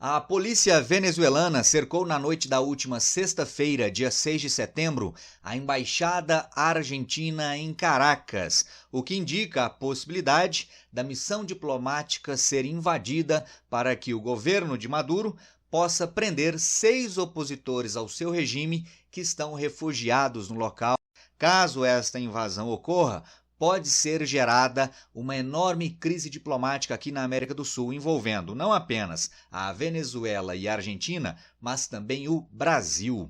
A polícia venezuelana cercou na noite da última sexta-feira, dia 6 de setembro, a embaixada argentina em Caracas, o que indica a possibilidade da missão diplomática ser invadida para que o governo de Maduro possa prender 6 opositores ao seu regime que estão refugiados no local. Caso esta invasão ocorra, pode ser gerada uma enorme crise diplomática aqui na América do Sul, envolvendo não apenas a Venezuela e a Argentina, mas também o Brasil.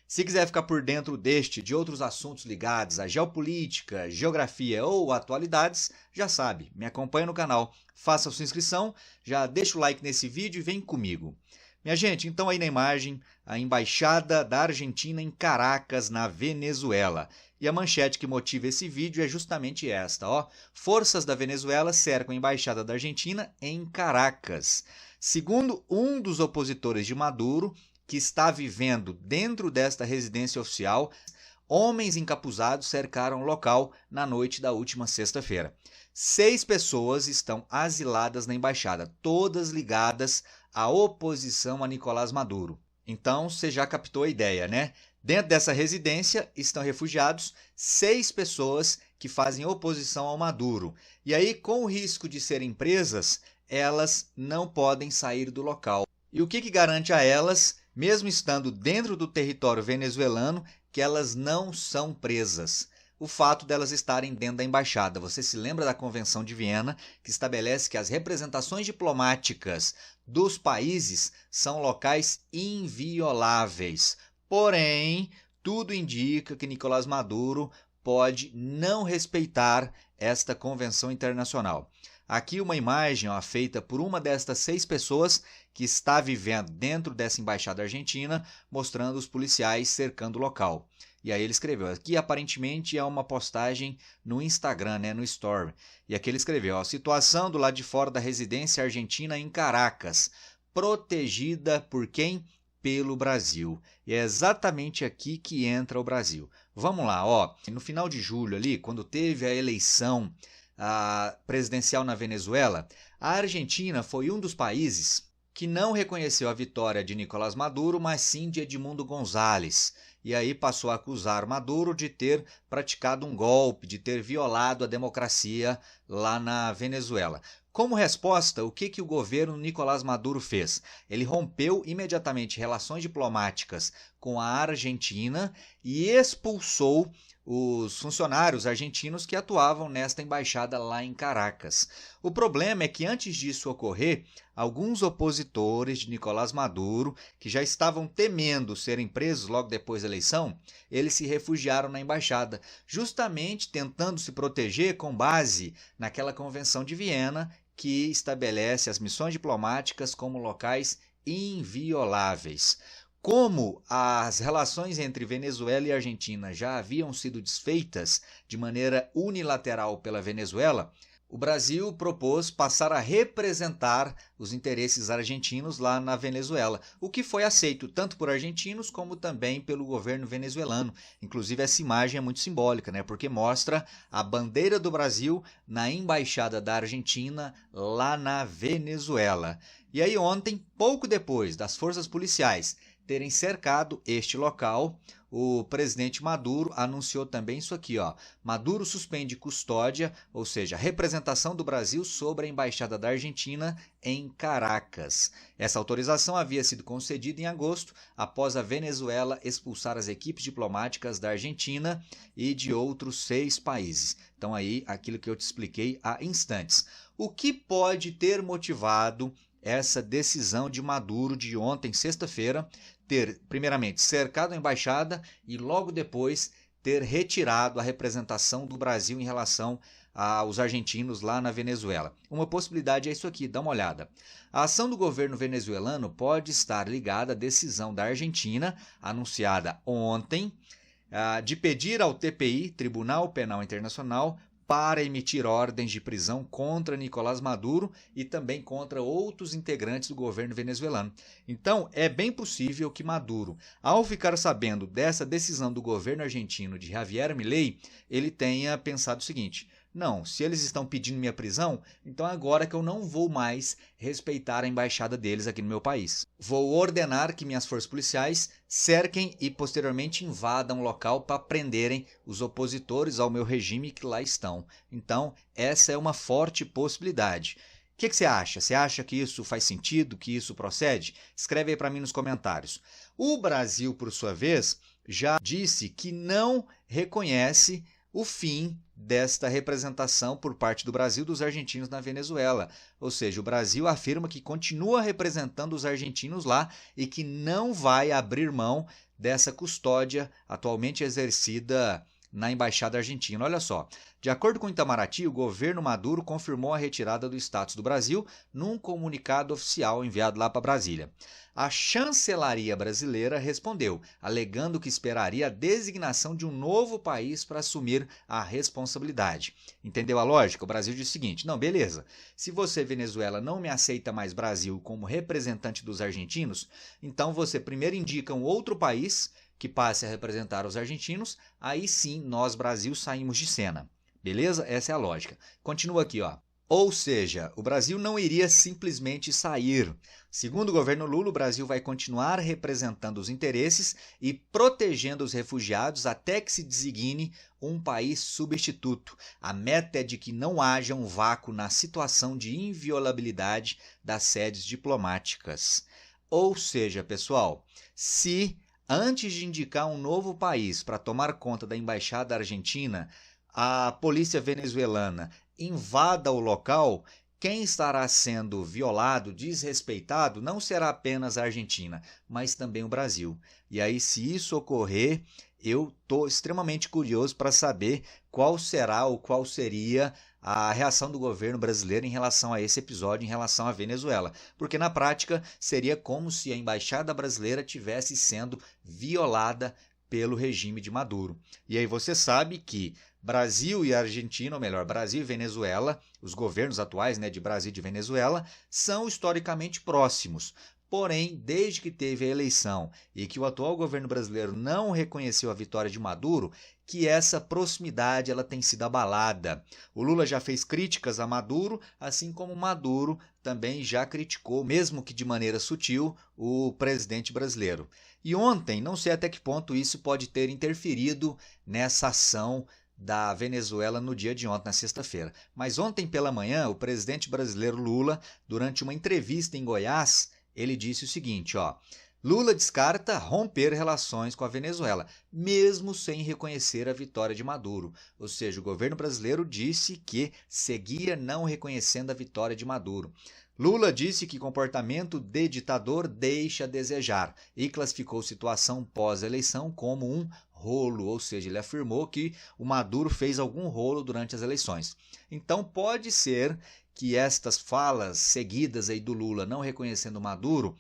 Se quiser ficar por dentro deste e de outros assuntos ligados à geopolítica, geografia ou atualidades, já sabe, me acompanha no canal, faça sua inscrição, já deixa o like nesse vídeo e vem comigo. Minha gente, então aí na imagem, a embaixada da Argentina em Caracas, na Venezuela. E a manchete que motiva esse vídeo é justamente esta, ó. Forças da Venezuela cercam a embaixada da Argentina em Caracas. Segundo um dos opositores de Maduro, que está vivendo dentro desta residência oficial, homens encapuzados cercaram o local na noite da última sexta-feira. 6 pessoas estão asiladas na embaixada, todas ligadas à oposição a Nicolás Maduro. Então, você já captou a ideia, né? Dentro dessa residência estão refugiados 6 pessoas que fazem oposição ao Maduro. E aí, com o risco de serem presas, elas não podem sair do local. E o que garante a elas, mesmo estando dentro do território venezuelano, que elas não são presas? O fato delas estarem dentro da embaixada. Você se lembra da Convenção de Viena, que estabelece que as representações diplomáticas dos países são locais invioláveis. Porém, tudo indica que Nicolás Maduro pode não respeitar esta convenção internacional. Aqui uma imagem feita por uma destas 6 pessoas que está vivendo dentro dessa embaixada argentina, mostrando os policiais cercando o local. E aí ele escreveu, aqui aparentemente é uma postagem no Instagram, né, no Story. E aqui ele escreveu, ó, situação do lado de fora da residência argentina em Caracas, protegida por quem? Pelo Brasil. E é exatamente aqui que entra o Brasil. Vamos lá, ó. No final de julho ali, quando teve a eleição presidencial na Venezuela, a Argentina foi um dos países que não reconheceu a vitória de Nicolás Maduro, mas sim de Edmundo González. E aí passou a acusar Maduro de ter praticado um golpe, de ter violado a democracia lá na Venezuela. Como resposta, o que o governo Nicolás Maduro fez? Ele rompeu imediatamente relações diplomáticas com a Argentina e expulsou os funcionários argentinos que atuavam nesta embaixada lá em Caracas. O problema é que antes disso ocorrer, alguns opositores de Nicolás Maduro, que já estavam temendo serem presos logo depois da eleição, eles se refugiaram na embaixada, justamente tentando se proteger com base naquela Convenção de Viena, que estabelece as missões diplomáticas como locais invioláveis. Como as relações entre Venezuela e Argentina já haviam sido desfeitas de maneira unilateral pela Venezuela, o Brasil propôs passar a representar os interesses argentinos lá na Venezuela, o que foi aceito tanto por argentinos como também pelo governo venezuelano. Inclusive essa imagem é muito simbólica, né? Porque mostra a bandeira do Brasil na embaixada da Argentina lá na Venezuela. E aí ontem, pouco depois das forças policiais terem cercado este local, o presidente Maduro anunciou também isso aqui, ó. Maduro suspende custódia, ou seja, representação do Brasil sobre a embaixada da Argentina em Caracas. Essa autorização havia sido concedida em agosto, após a Venezuela expulsar as equipes diplomáticas da Argentina e de outros 6 países. Então aí, aquilo que eu te expliquei há instantes. O que pode ter motivado essa decisão de Maduro de ontem, sexta-feira, ter primeiramente cercado a embaixada e logo depois ter retirado a representação do Brasil em relação aos argentinos lá na Venezuela? Uma possibilidade é isso aqui, dá uma olhada. A ação do governo venezuelano pode estar ligada à decisão da Argentina, anunciada ontem, de pedir ao TPI, Tribunal Penal Internacional, para emitir ordens de prisão contra Nicolás Maduro e também contra outros integrantes do governo venezuelano. Então, é bem possível que Maduro, ao ficar sabendo dessa decisão do governo argentino de Javier Milei, ele tenha pensado o seguinte: Não, se eles estão pedindo minha prisão, então agora que eu não vou mais respeitar a embaixada deles aqui no meu país. Vou ordenar que minhas forças policiais cerquem e posteriormente invadam o local para prenderem os opositores ao meu regime que lá estão. Então, essa é uma forte possibilidade. O que você acha? Você acha que isso faz sentido, que isso procede? Escreve aí para mim nos comentários. O Brasil, por sua vez, já disse que não reconhece o fim desta representação por parte do Brasil dos argentinos na Venezuela. Ou seja, o Brasil afirma que continua representando os argentinos lá e que não vai abrir mão dessa custódia atualmente exercida na Embaixada Argentina. Olha só, de acordo com Itamaraty, o governo Maduro confirmou a retirada do status do Brasil num comunicado oficial enviado lá para Brasília. A chancelaria brasileira respondeu, alegando que esperaria a designação de um novo país para assumir a responsabilidade. Entendeu a lógica? O Brasil diz o seguinte: não, beleza, se você, Venezuela, não me aceita mais Brasil como representante dos argentinos, então você primeiro indica um outro país que passe a representar os argentinos, aí sim nós, Brasil, saímos de cena. Beleza? Essa é a lógica. Continua aqui, ó. Ou seja, o Brasil não iria simplesmente sair. Segundo o governo Lula, o Brasil vai continuar representando os interesses e protegendo os refugiados até que se designe um país substituto. A meta é de que não haja um vácuo na situação de inviolabilidade das sedes diplomáticas. Ou seja, pessoal, se antes de indicar um novo país para tomar conta da embaixada argentina, a polícia venezuelana invada o local, quem estará sendo violado, desrespeitado, não será apenas a Argentina, mas também o Brasil. E aí, se isso ocorrer, eu estou extremamente curioso para saber qual será ou qual seria a reação do governo brasileiro em relação a esse episódio, em relação à Venezuela. Porque na prática seria como se a embaixada brasileira tivesse sendo violada pelo regime de Maduro. E aí você sabe que Brasil e Argentina, ou melhor, Brasil e Venezuela, os governos atuais, de Brasil e de Venezuela, são historicamente próximos. Porém, desde que teve a eleição e que o atual governo brasileiro não reconheceu a vitória de Maduro, que essa proximidade ela tem sido abalada. O Lula já fez críticas a Maduro, assim como Maduro também já criticou, mesmo que de maneira sutil, o presidente brasileiro. E ontem, não sei até que ponto isso pode ter interferido nessa ação da Venezuela no dia de ontem, na sexta-feira. Mas ontem pela manhã, o presidente brasileiro Lula, durante uma entrevista em Goiás, ele disse o seguinte, ó: Lula descarta romper relações com a Venezuela, mesmo sem reconhecer a vitória de Maduro. Ou seja, o governo brasileiro disse que seguia não reconhecendo a vitória de Maduro. Lula disse que comportamento de ditador deixa a desejar e classificou situação pós-eleição como um rolo, ou seja, ele afirmou que o Maduro fez algum rolo durante as eleições. Então pode ser que estas falas seguidas aí do Lula não reconhecendo o Maduro,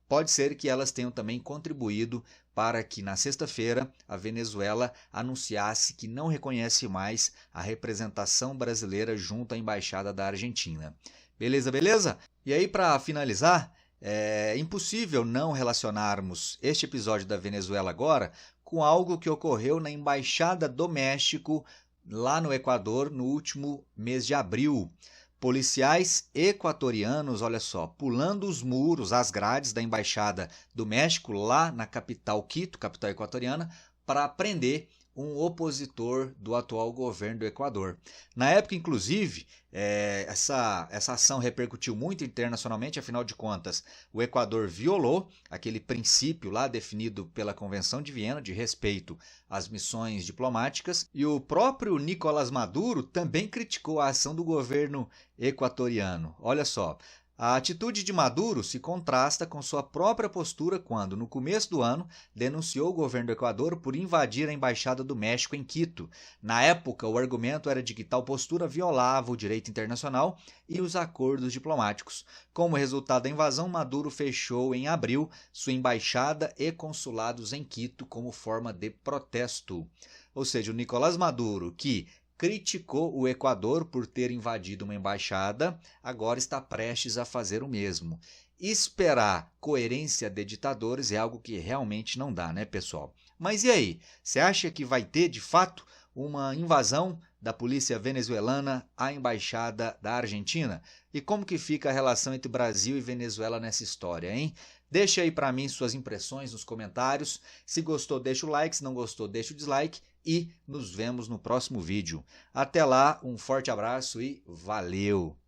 pode ser que elas tenham também contribuído para que na sexta-feira a Venezuela anunciasse que não reconhece mais a representação brasileira junto à embaixada da Argentina. Beleza, beleza? E aí, para finalizar, é impossível não relacionarmos este episódio da Venezuela agora com algo que ocorreu na Embaixada do México, lá no Equador, no último mês de abril. Policiais equatorianos, olha só, pulando os muros, as grades da Embaixada do México, lá na capital Quito, capital equatoriana, para prender um opositor do atual governo do Equador. Na época, inclusive, essa ação repercutiu muito internacionalmente, afinal de contas, o Equador violou aquele princípio lá definido pela Convenção de Viena de respeito às missões diplomáticas, e o próprio Nicolás Maduro também criticou a ação do governo equatoriano. Olha só, a atitude de Maduro se contrasta com sua própria postura quando, no começo do ano, denunciou o governo do Equador por invadir a Embaixada do México em Quito. Na época, o argumento era de que tal postura violava o direito internacional e os acordos diplomáticos. Como resultado da invasão, Maduro fechou em abril sua embaixada e consulados em Quito como forma de protesto. Ou seja, o Nicolás Maduro, que criticou o Equador por ter invadido uma embaixada, agora está prestes a fazer o mesmo. Esperar coerência de ditadores é algo que realmente não dá, né, pessoal? Mas e aí? Você acha que vai ter, de fato, uma invasão da polícia venezuelana à embaixada da Argentina. E como que fica a relação entre Brasil e Venezuela nessa história, hein? Deixa aí para mim suas impressões nos comentários. Se gostou, deixa o like. Se não gostou, deixa o dislike. E nos vemos no próximo vídeo. Até lá, um forte abraço e valeu!